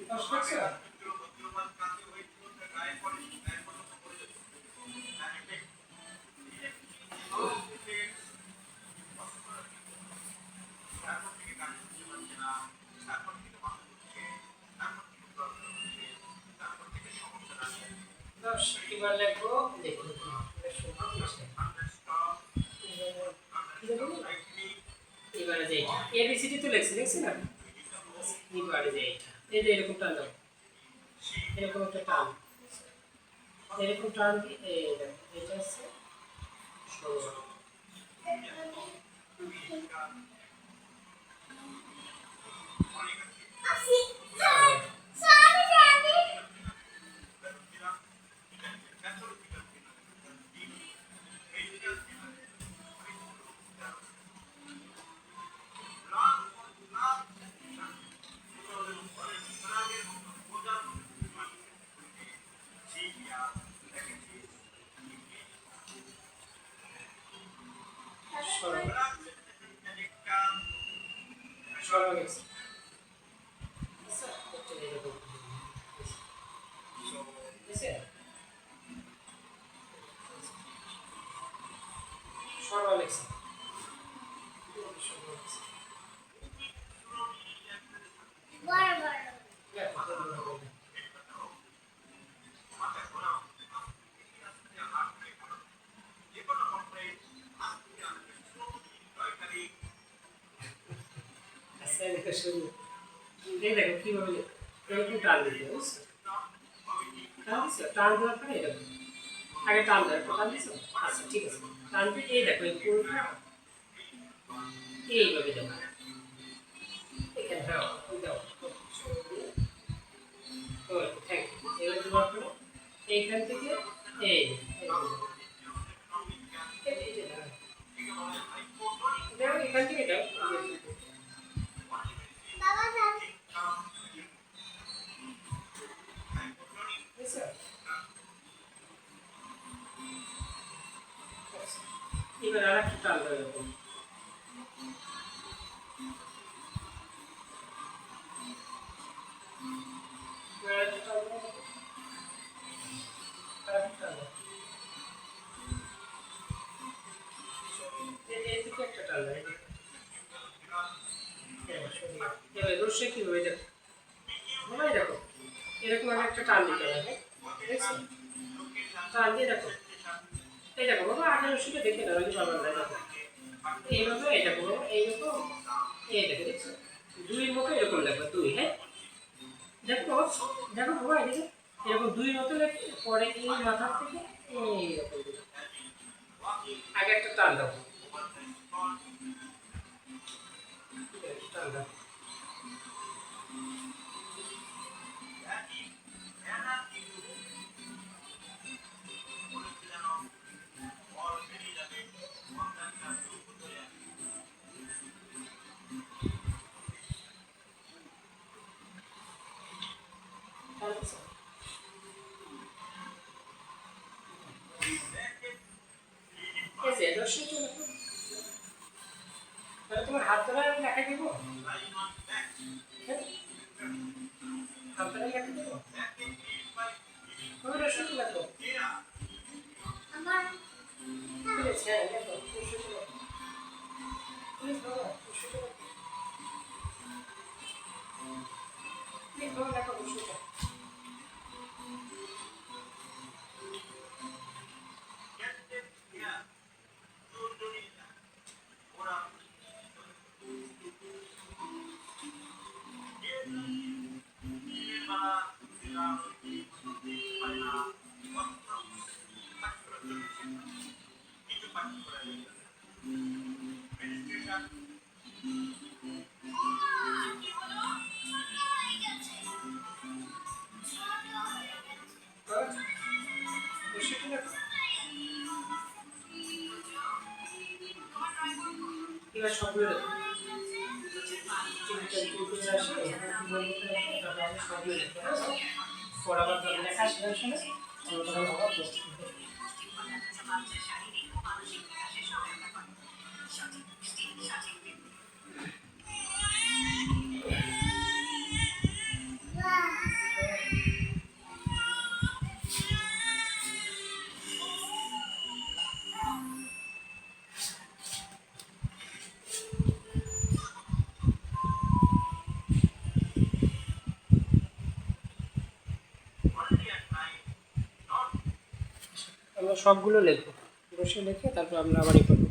কষ্ট লাগছে? এবার লিখবো দেখুন এবারে যে এবিসিডি তো লিখছি না এবারে যে এই যে এরকম টান দাও এরকম একটা টান এরকম টান এটা আছে শুরু এই দেখো কিভাবে এরকম টান দিতে বুঝছো টান দেওয়ার পরে এরকম আগে টান দেওয়ার টান দিছো আচ্ছা ঠিক আছে টান দিয়ে এই দেখো এই পুরোটা এইভাবে দেবো এখানে দাও দাও থ্যাংক ইউ এবার দেওয়ার পরে এইখান থেকে এই দাও এখান থেকে দাও এবার আর একটা টান দেওয়া যাবে একটা টান দেয় এবার রসে কিভাবে দেখো ভাই দেখো এরকম একটা টান দিতে হবে দেখছো টান দিয়ে দেখো এই দেখো বাবা আগে রসিটা দেখে না রোজ বাবা না দেখো এইভাবে এই দেখো এইরকম এই দেখো দেখছো দুইয়ের মতো এরকম লাগবে দুই হ্যাঁ দেখো দেখো বাবা এদিকে এরকম দুই মতো লেখে পরে এই মাথার থেকে এইরকম আগে একটা টান দাও টান দাও তোমার হাত ধরে লেখা দিব হাত ধরে লেখা দিব তুমি রসুন লেখো লেখো লেখো রসুনটা এবার সবগুলো পড়াবার লেখা শেখার সময় আমরা সবগুলো লিখবো, বসে লিখে তারপর আমরা আবার করবো।